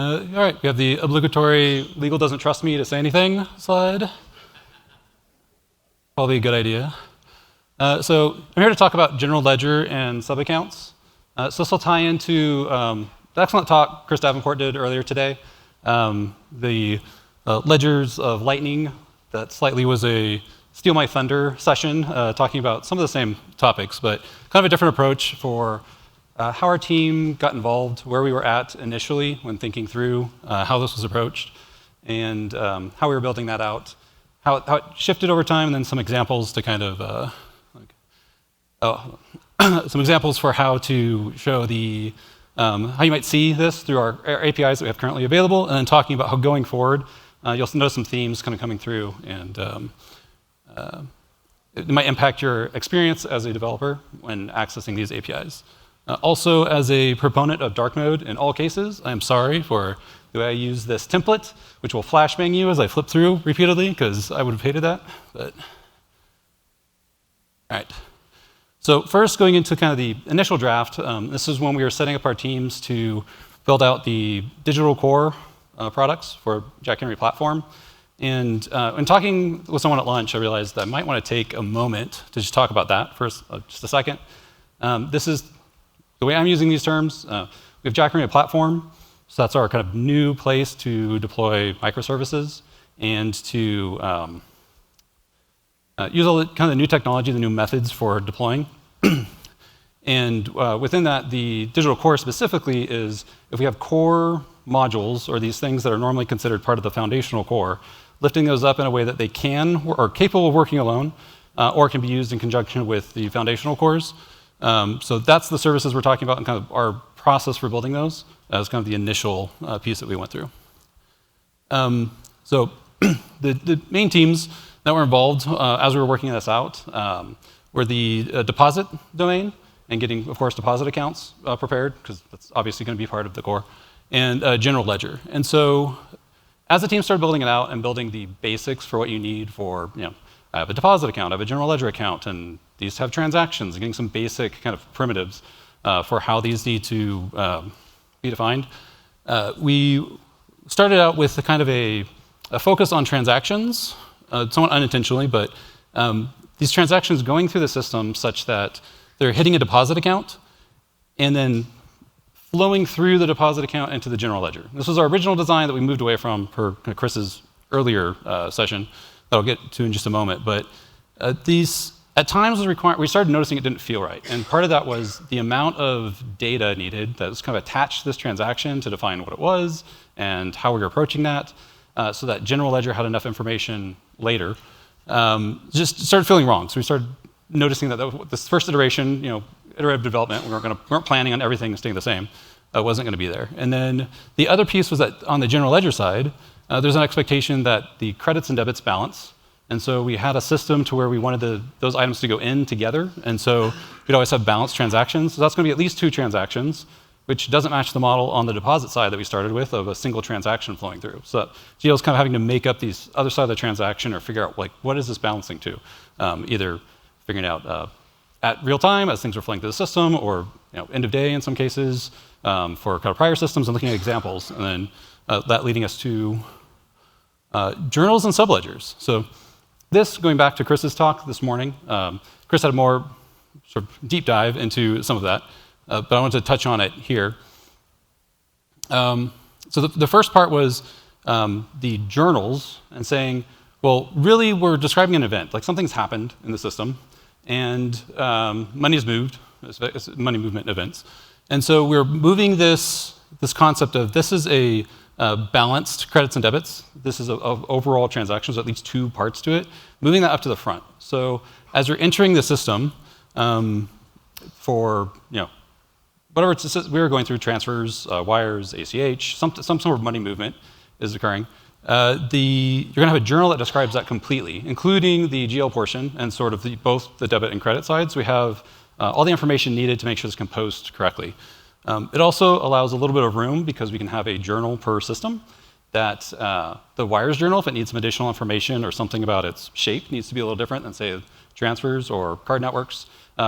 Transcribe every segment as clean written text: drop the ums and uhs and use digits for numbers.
All right, we have the obligatory legal doesn't trust me to say anything slide. Probably a good idea. So I'm here to talk about general ledger and sub-accounts. So this will tie into the excellent talk Chris Davenport did earlier today. The ledgers of Lightning, that slightly was a Steal My Thunder session, talking about some of the same topics, but kind of a different approach for how our team got involved, where we were at initially when thinking through how this was approached, and how we were building that out, how it shifted over time, and then some examples to kind of some examples for how to show the how you might see this through our APIs that we have currently available, and then talking about how going forward, you'll notice some themes kind of coming through, and it might impact your experience as a developer when accessing these APIs. Also, as a proponent of dark mode in all cases, I'm sorry for the way I use this template, which will flashbang you as I flip through repeatedly, because I would have hated that. But all right. So first, going into kind of the initial draft, this is when we were setting up our teams to build out the digital core products for Jack Henry platform. And when talking with someone at lunch, I realized that I might want to take a moment to just talk about that for just a second. This is the way I'm using these terms. We have Jack Henry platform, so that's our kind of new place to deploy microservices and to use all the kind of the new technology, the new methods for deploying. And within that, the digital core specifically is if we have core modules or these things that are normally considered part of the foundational core, lifting those up in a way that they can or are capable of working alone or can be used in conjunction with the foundational cores. So that's the services we're talking about and kind of our process for building those as kind of the initial piece that we went through. So the main teams that were involved as we were working this out were the deposit domain and getting, of course, deposit accounts prepared, because that's obviously going to be part of the core, and general ledger. And so as the team started building it out and building the basics for what you need for, I have a deposit account, I have a general ledger account, and these have transactions, getting some basic kind of primitives for how these need to be defined. We started out with a kind of a focus on transactions, somewhat unintentionally, but these transactions going through the system such that they're hitting a deposit account and then flowing through the deposit account into the general ledger. This was our original design that we moved away from per Chris's earlier session that I'll get to in just a moment. But these, at times, was required. We started noticing it didn't feel right. And part of that was the amount of data needed that was kind of attached to this transaction to define what it was and how we were approaching that, so that general ledger had enough information later. Just started feeling wrong. So we started noticing that this first iteration, iterative development, we weren't planning on everything staying the same. Wasn't going to be there. And then the other piece was that on the general ledger side, there's an expectation that the credits and debits balance. And so we had a system to where we wanted those items to go in together. And so we'd always have balanced transactions. So that's going to be at least 2 transactions, which doesn't match the model on the deposit side that we started with of a single transaction flowing through. So GL's kind of having to make up these other side of the transaction or figure out, what is this balancing to? Either figuring out at real time as things are flowing through the system, or end of day in some cases for kind of prior systems, and looking at examples, and then that leading us to journals and subledgers. So this, going back to Chris's talk this morning, Chris had a more sort of deep dive into some of that, but I wanted to touch on it here. So the first part was the journals and saying, well, really we're describing an event, like something's happened in the system, and money's moved, it's money movement events. And so we're moving this concept of this is a balanced credits and debits. This is of overall transactions, at least 2 parts to it, moving that up to the front. So as you're entering the system for, whatever we were going through, transfers, wires, ACH, some sort of money movement is occurring. You're going to have a journal that describes that completely, including the GL portion and sort of both the debit and credit sides. We have all the information needed to make sure it's composed correctly. It also allows a little bit of room because we can have a journal per system that the wires journal, if it needs some additional information or something about its shape, needs to be a little different than, say, transfers or card networks.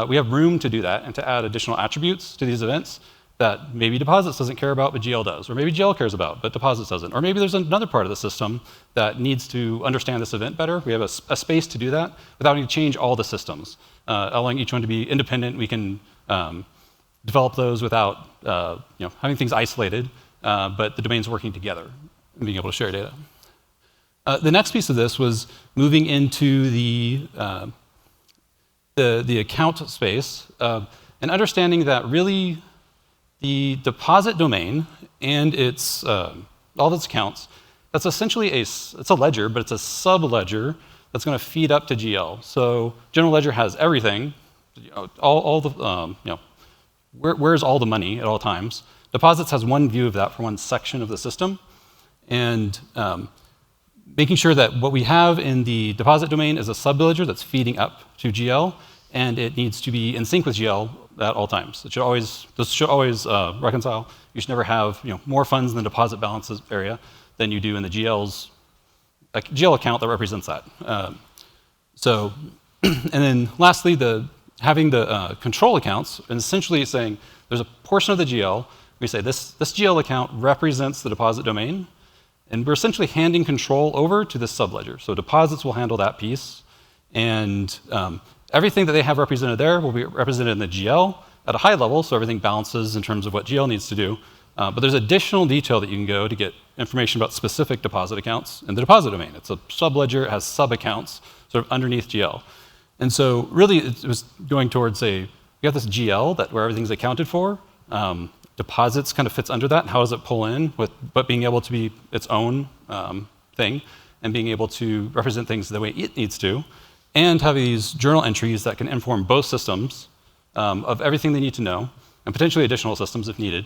We have room to do that and to add additional attributes to these events that maybe deposits doesn't care about, but GL does, or maybe GL cares about, but deposits doesn't, or maybe there's another part of the system that needs to understand this event better. We have a space to do that without having to change all the systems, allowing each one to be independent. We can develop those without having things isolated, but the domains working together and being able to share data. The next piece of this was moving into the account space and understanding that really the deposit domain and its all of its accounts, that's essentially it's a ledger, but it's a sub-ledger that's going to feed up to GL. So general ledger has everything, all the where's all the money at all times. Deposits has one view of that for one section of the system, and making sure that what we have in the deposit domain is a sub-ledger that's feeding up to GL, and it needs to be in sync with GL at all times. This should always reconcile. You should never have more funds in the deposit balances area than you do in the GL account that represents that. And then lastly, having the control accounts, and essentially saying there's a portion of the GL. We say this GL account represents the deposit domain, and we're essentially handing control over to this subledger. So deposits will handle that piece, and everything that they have represented there will be represented in the GL at a high level, so everything balances in terms of what GL needs to do. But there's additional detail that you can go to get information about specific deposit accounts in the deposit domain. It's a subledger, it has sub-accounts sort of underneath GL. And so really it was going towards we got this GL where everything's accounted for. Deposits kind of fits under that, and how does it pull in, but being able to be its own thing, and being able to represent things the way it needs to, and have these journal entries that can inform both systems of everything they need to know, and potentially additional systems if needed,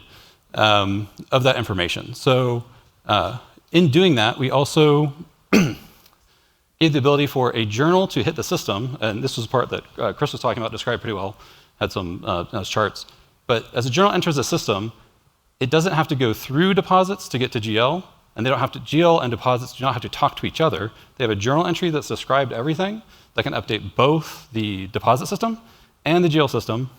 of that information. So in doing that, we also gave the ability for a journal to hit the system, and this was the part that Chris was talking about, described pretty well, had some charts. But as a journal enters the system, it doesn't have to go through deposits to get to GL, and GL and deposits do not have to talk to each other. They have a journal entry that's described everything that can update both the deposit system and the GL system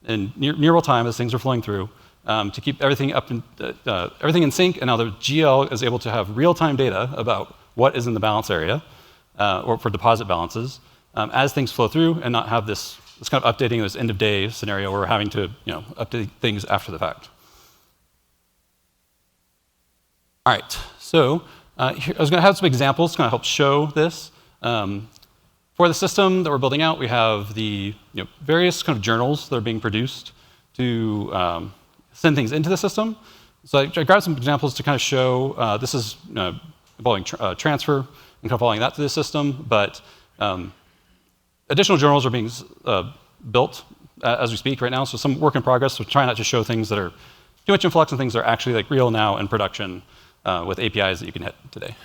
in near real time as things are flowing through to keep everything everything in sync. And now the GL is able to have real-time data about what is in the balance area or for deposit balances as things flow through, and not have this kind of updating this end-of-day scenario where we're having to update things after the fact. All right, so here, I was going to have some examples to kind of help show this. For the system that we're building out, we have the various kind of journals that are being produced to send things into the system. So I grabbed some examples to kind of show this is involving transfer and kind of following that to the system, but additional journals are being built as we speak right now, so some work in progress. So try not to show things that are too much in flux and things that are actually like real now in production with APIs that you can hit today.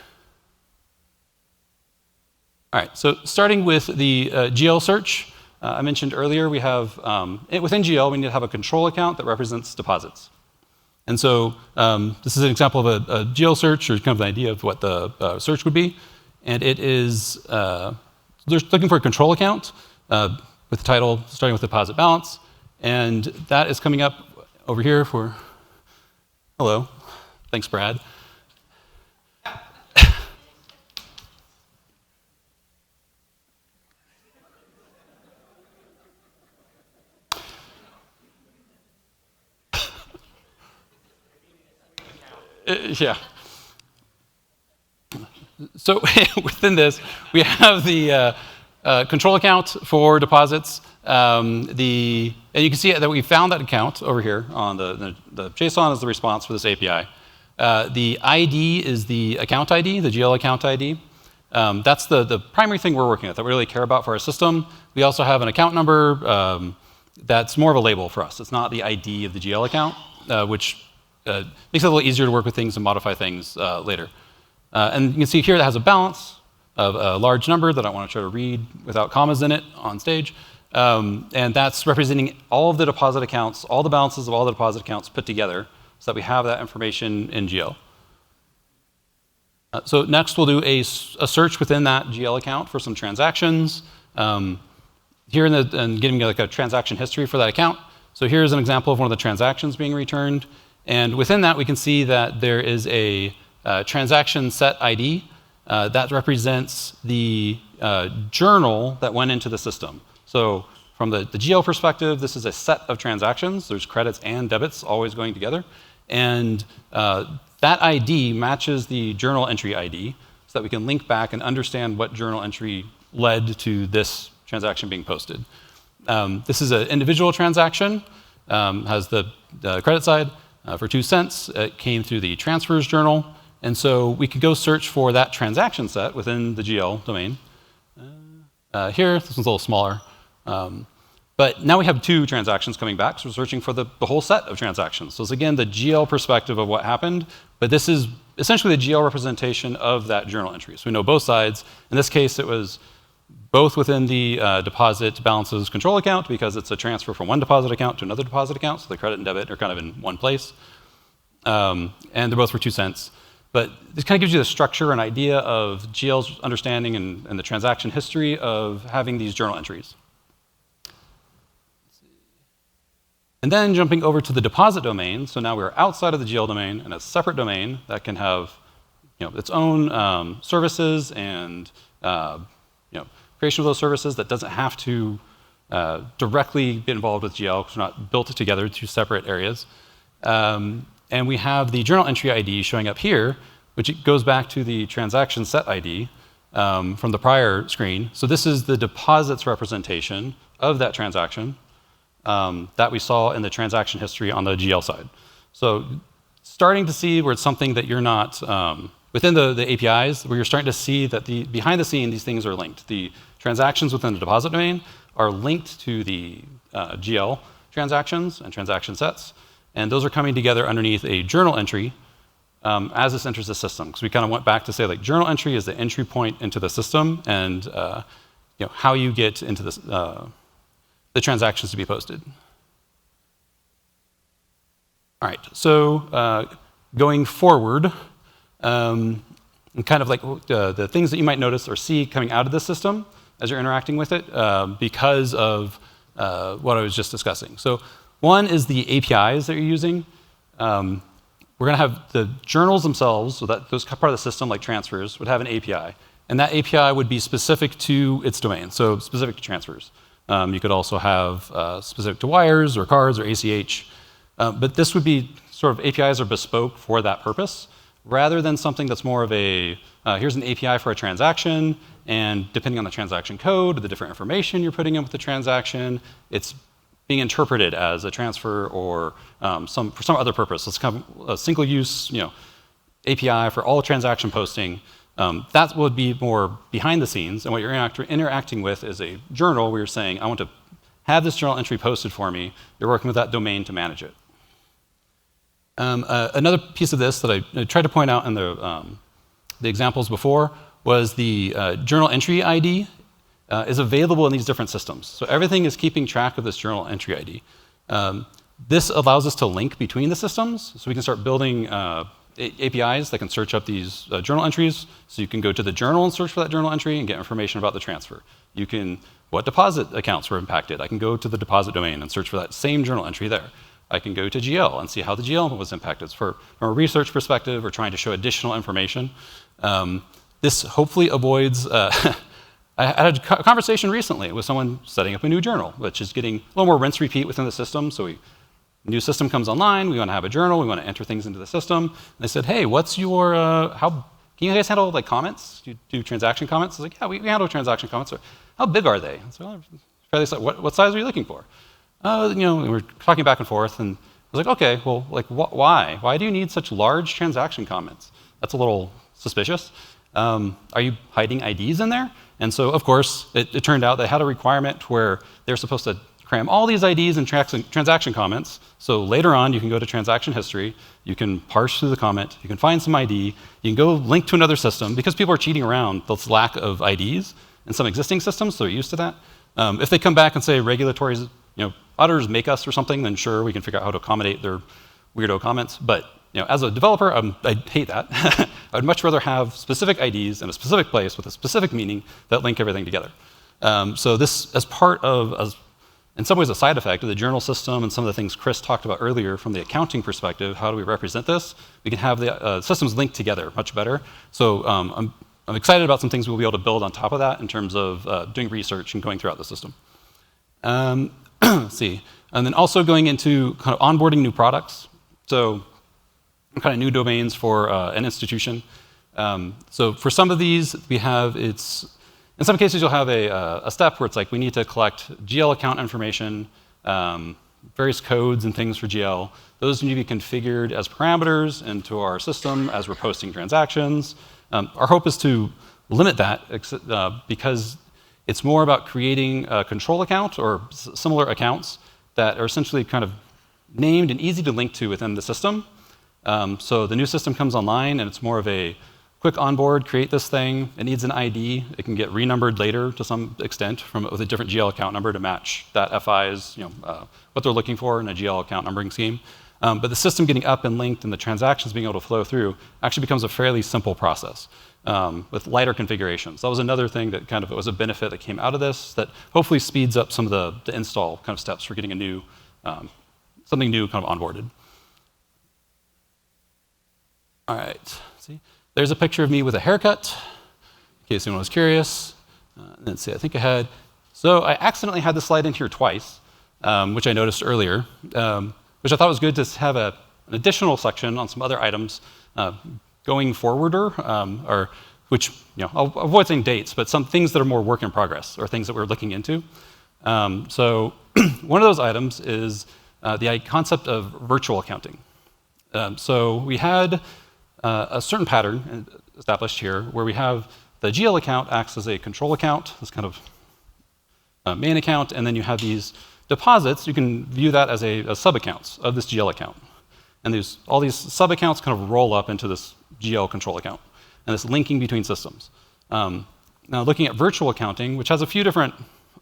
All right, so starting with the GL search, I mentioned earlier we have, within GL, we need to have a control account that represents deposits. And so this is an example of a GL search, or kind of an idea of what the search would be. And it is, they're looking for a control account with the title starting with deposit balance. And that is coming up over here for, hello, thanks, Brad. Yeah. So within this, we have the control account for deposits. And you can see that we found that account over here on the JSON is the response for this API. The ID is the account ID, the GL account ID. That's the primary thing we're working with that we really care about for our system. We also have an account number that's more of a label for us. It's not the ID of the GL account, which makes it a little easier to work with things and modify things later. And you can see here that has a balance of a large number that I want to try to read without commas in it on stage. And that's representing all of the deposit accounts, all the balances of all the deposit accounts put together so that we have that information in GL. So next we'll do a search within that GL account for some transactions. Here and getting like a transaction history for that account. So here's an example of one of the transactions being returned. And within that, we can see that there is a transaction set ID that represents the journal that went into the system. So from the GL perspective, this is a set of transactions. There's credits and debits always going together. And that ID matches the journal entry ID so that we can link back and understand what journal entry led to this transaction being posted. This is an individual transaction, has the credit side for 2 cents. It came through the transfers journal. And so we could go search for that transaction set within the GL domain. Here, this one's a little smaller. But now we have 2 transactions coming back, so we're searching for the whole set of transactions. So it's again the GL perspective of what happened, but this is essentially the GL representation of that journal entry. So we know both sides. In this case, it was both within the deposit balances control account because it's a transfer from one deposit account to another deposit account, so the credit and debit are kind of in one place. And they're both for 2 cents. But this kind of gives you the structure and idea of GL's understanding and the transaction history of having these journal entries. And then jumping over to the deposit domain, so now we're outside of the GL domain in a separate domain that can have its own services and creation of those services that doesn't have to directly be involved with GL because we're not built together, 2 separate areas. And we have the journal entry ID showing up here, which goes back to the transaction set ID from the prior screen. So this is the deposits representation of that transaction that we saw in the transaction history on the GL side. So starting to see where it's something that you're not, within the APIs, where you're starting to see that behind the scene, these things are linked. The transactions within the deposit domain are linked to the GL transactions and transaction sets. And those are coming together underneath a journal entry as this enters the system. Because we kind of went back to say like journal entry is the entry point into the system and how you get into this, the transactions to be posted. All right, so going forward, and kind of like the things that you might notice or see coming out of the system as you're interacting with it because of what I was just discussing. So one is the APIs that you're using. We're going to have the journals themselves, so that those part of the system, like transfers, would have an API. And that API would be specific to its domain, so specific to transfers. You could also have specific to wires or cards or ACH. But this would be sort of APIs are bespoke for that purpose, rather than something that's more of a, here's an API for a transaction, and depending on the transaction code, the different information you're putting in with the transaction, it's being interpreted as a transfer or for some other purpose. It's kind of a single-use API for all transaction posting. That would be more behind the scenes, and what you're interacting with is a journal where you're saying, I want to have this journal entry posted for me. You're working with that domain to manage it. Another piece of this that I tried to point out in the examples before was the journal entry ID is available in these different systems. So everything is keeping track of this journal entry ID. This allows us to link between the systems, so we can start building APIs that can search up these journal entries. So you can go to the journal and search for that journal entry and get information about the transfer. You can, what deposit accounts were impacted? I can go to the deposit domain and search for that same journal entry there. I can go to GL and see how the GL was impacted. From a research perspective or trying to show additional information. This hopefully avoids, I had a conversation recently with someone setting up a new journal, which is getting a little more rinse repeat within the system. So new system comes online, we want to have a journal, we want to enter things into the system. And they said, hey, what's your, can you guys handle like comments? Do you do transaction comments? I was like, yeah, we handle transaction comments. How big are they? So, what size are you looking for? We were talking back and forth, and I was like, okay, well, like, why? Why do you need such large transaction comments? That's a little suspicious. Are you hiding IDs in there? And so, of course, it turned out they had a requirement where they're supposed to cram all these IDs and transaction comments. So later on, you can go to transaction history, you can parse through the comment, you can find some ID, you can go link to another system, because people are cheating around this lack of IDs in some existing systems, so they're used to that. If they come back and say regulatory, auditors make us or something, then sure, we can figure out how to accommodate their weirdo comments. But as a developer, I hate that. I would much rather have specific IDs in a specific place with a specific meaning that link everything together. So this, as part of in some ways a side effect of the journal system and some of the things Chris talked about earlier from the accounting perspective. How do we represent this? We can have the systems linked together much better. So I'm excited about some things we'll be able to build on top of that in terms of doing research and going throughout the system. Let's see. And then also going into kind of onboarding new products. So kind of new domains for an institution. So for some of these, we have in some cases you'll have a step where it's like we need to collect GL account information, various codes and things for GL. Those need to be configured as parameters into our system as we're posting transactions. Our hope is to limit that because it's more about creating a control account or similar accounts that are essentially kind of named and easy to link to within the system. So the new system comes online and it's more of a quick onboard, create this thing. It needs an ID. It can get renumbered later to some extent with a different GL account number to match that FI's, what they're looking for in a GL account numbering scheme. But the system getting up and linked and the transactions being able to flow through actually becomes a fairly simple process with lighter configurations. That was another thing that kind of was a benefit that came out of this that hopefully speeds up some of the install kind of steps for getting a new, something new kind of onboarded. All right, see. There's a picture of me with a haircut, in case anyone was curious. Let's see, I think I had. So I accidentally had this slide in here twice, which I noticed earlier, which I thought was good to have an additional section on some other items going forwarder, or which, I'll avoid saying dates, but some things that are more work in progress or things that we're looking into. So one of those items is the concept of virtual accounting. So we had a certain pattern established here where we have the GL account acts as a control account, this kind of main account, and then you have these deposits. You can view that as a sub-accounts of this GL account. And all these sub-accounts kind of roll up into this GL control account, and this linking between systems. Now looking at virtual accounting, which has a few different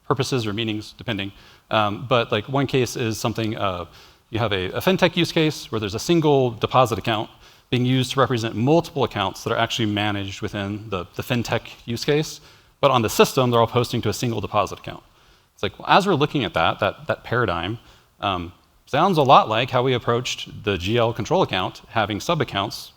purposes or meanings depending, but like one case is something, you have a fintech use case where there's a single deposit account being used to represent multiple accounts that are actually managed within the fintech use case. But on the system, they're all posting to a single deposit account. It's like, well, as we're looking at that paradigm, sounds a lot like how we approached the GL control account, having sub-accounts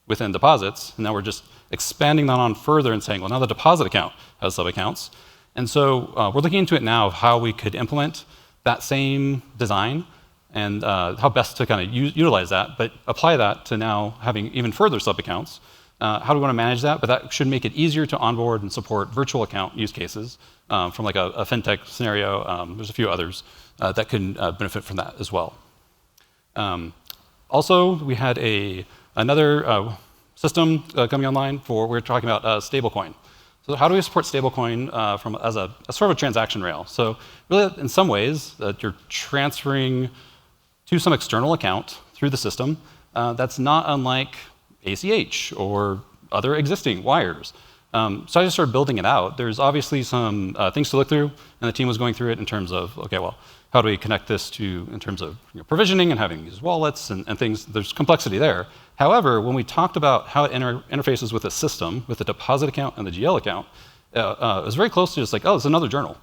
within deposits. And now we're just expanding that on further and saying, well, now the deposit account has sub-accounts. And so we're looking into it now of how we could implement that same design and how best to kind of utilize that, but apply that to now having even further sub-accounts. How do we want to manage that? But that should make it easier to onboard and support virtual account use cases from like a fintech scenario. There's a few others that can benefit from that as well. Also, we had another system coming online we're talking about stablecoin. So how do we support stablecoin as a sort of a transaction rail? So really, in some ways, you're transferring to some external account through the system that's not unlike ACH or other existing wires. So I just started building it out. There's obviously some things to look through, and the team was going through it in terms of, okay, well, how do we connect this to, in terms of provisioning and having these wallets and things. There's complexity there. However, when we talked about how it interfaces with the system, with the deposit account and the GL account, it was very close to just like, oh, it's another journal.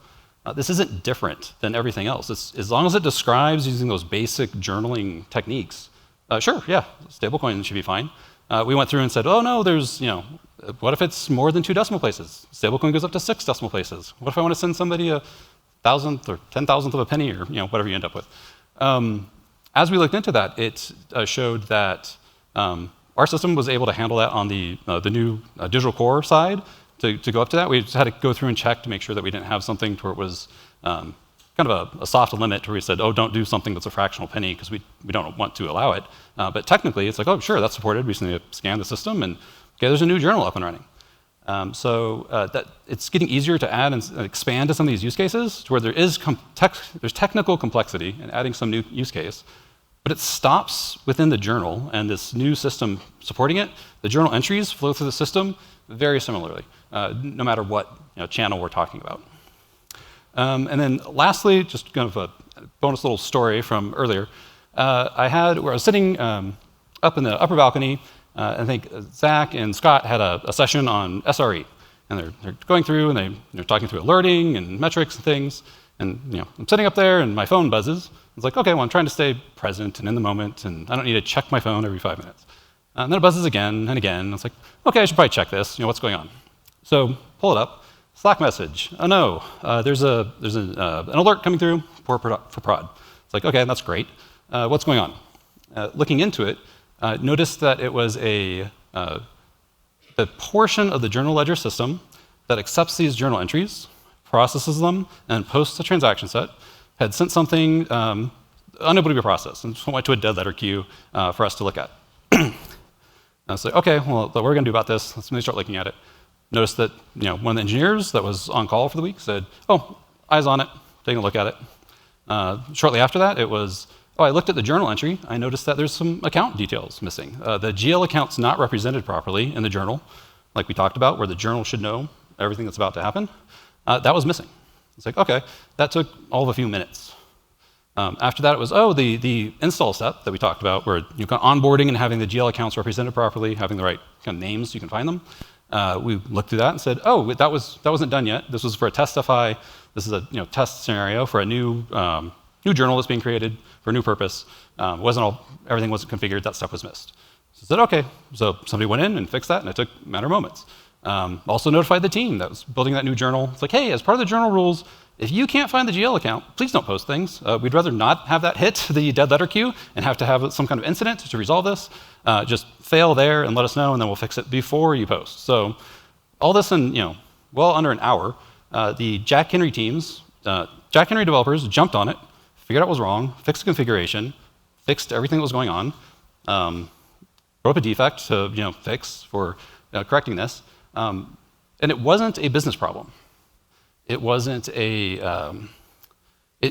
This isn't different than everything else. As long as it describes using those basic journaling techniques, sure, yeah, stablecoin should be fine. We went through and said, oh no, there's, what if it's more than 2 decimal places? Stablecoin goes up to 6 decimal places. What if I want to send somebody a 1,000th or 10,000th of a penny or whatever you end up with? As we looked into that, it showed that our system was able to handle that on the new digital core side. To go up to that, we just had to go through and check to make sure that we didn't have something where it was kind of a soft limit where we said, oh, don't do something that's a fractional penny because we don't want to allow it. But technically, it's like, oh, sure, that's supported. We just need to scan the system, and okay, there's a new journal up and running. So that it's getting easier to add and expand to some of these use cases to where there's technical complexity in adding some new use case, but it stops within the journal, and this new system supporting it, the journal entries flow through the system very similarly, no matter what channel we're talking about. And then lastly, just kind of a bonus little story from earlier. I was sitting up in the upper balcony. I think Zach and Scott had a session on SRE. And they're going through and they're talking through alerting and metrics and things. And I'm sitting up there, and my phone buzzes. It's like, OK, well, I'm trying to stay present and in the moment, and I don't need to check my phone every 5 minutes. And then it buzzes again and again. It's like, OK, I should probably check this. What's going on? So pull it up. Slack message. Oh, no, there's an alert coming through for prod. It's like, OK, that's great. What's going on? Looking into it, noticed that it was the portion of the journal ledger system that accepts these journal entries, processes them, and posts a transaction set, had sent something unable to be processed, and just went to a dead letter queue for us to look at. I was like, OK, well, what we're going to do about this, let's maybe start looking at it. Noticed that one of the engineers that was on call for the week said, oh, eyes on it, taking a look at it. Shortly after that, it was, oh, I looked at the journal entry. I noticed that there's some account details missing. The GL account's not represented properly in the journal, like we talked about, where the journal should know everything that's about to happen. That was missing. It's like, OK, that took all of a few minutes. After that, it was, oh, the install step that we talked about, where you've got onboarding and having the GL accounts represented properly, having the right kind of names so you can find them. We looked through that and said, oh, that wasn't done yet. This was for a test FI. This is a test scenario for a new journal that's being created for a new purpose. Everything wasn't configured. That stuff was missed. So I said, OK. So somebody went in and fixed that, and it took a matter of moments. Also notified the team that was building that new journal. It's like, hey, as part of the journal rules, if you can't find the GL account, please don't post things. We'd rather not have that hit the dead letter queue and have to have some kind of incident to resolve this. Just fail there and let us know, and then we'll fix it before you post. So all this in well under an hour. The Jack Henry teams, Jack Henry developers jumped on it, figured out what was wrong, fixed the configuration, fixed everything that was going on, wrote up a defect to fix for correcting this. And it wasn't a business problem. It wasn't it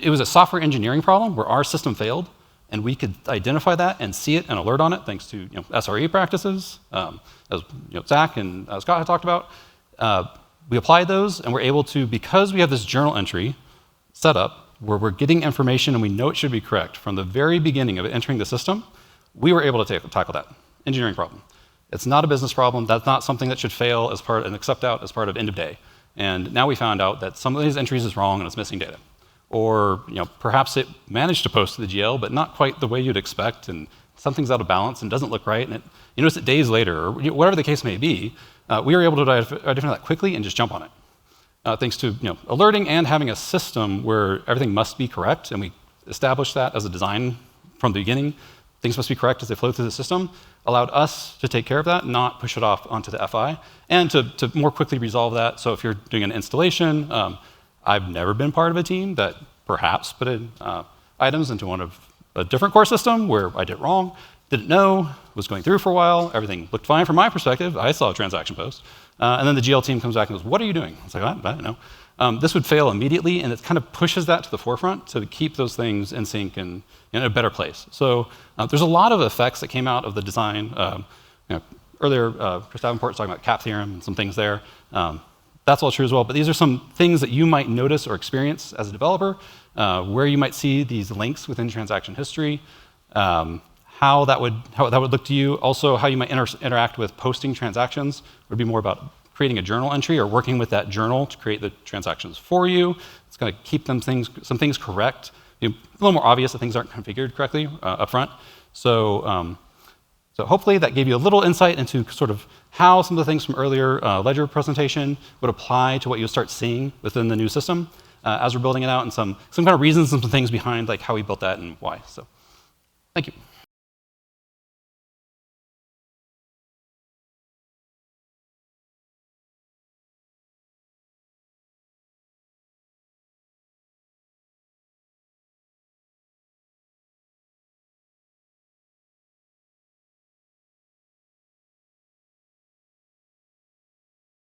was a software engineering problem where our system failed, and we could identify that and see it and alert on it thanks to SRE practices, as Zach and Scott had talked about. We applied those, and we're able to, because we have this journal entry set up where we're getting information and we know it should be correct from the very beginning of it entering the system, we were able to tackle that engineering problem. It's not a business problem. That's not something that should fail as part and accept out as part of end of day. And now we found out that some of these entries is wrong and it's missing data. Or perhaps it managed to post to the GL, but not quite the way you'd expect, and something's out of balance and doesn't look right, and you notice it days later, or whatever the case may be. We were able to identify that quickly and just jump on it, thanks to alerting and having a system where everything must be correct, and we established that as a design from the beginning. Things must be correct as they flow through the system. Allowed us to take care of that, not push it off onto the FI, and to more quickly resolve that. So if you're doing an installation, I've never been part of a team that perhaps put in items into one of a different core system where I did it wrong, didn't know, was going through for a while, everything looked fine from my perspective, I saw a transaction post, and then the GL team comes back and goes, what are you doing? It's like, I don't know. This would fail immediately, and it kind of pushes that to the forefront to keep those things in sync and in a better place. So there's a lot of effects that came out of the design. Earlier, Chris Davenport was talking about cap theorem and some things there. That's all true as well, but these are some things that you might notice or experience as a developer, where you might see these links within transaction history, how that would look to you. Also, how you might interact with posting transactions would be more about creating a journal entry or working with that journal to create the transactions for you. It's going to keep some things correct. A little more obvious that things aren't configured correctly up front. So hopefully that gave you a little insight into sort of how some of the things from earlier ledger presentation would apply to what you'll start seeing within the new system as we're building it out, and some kind of reasons and some things behind like how we built that and why. So thank you.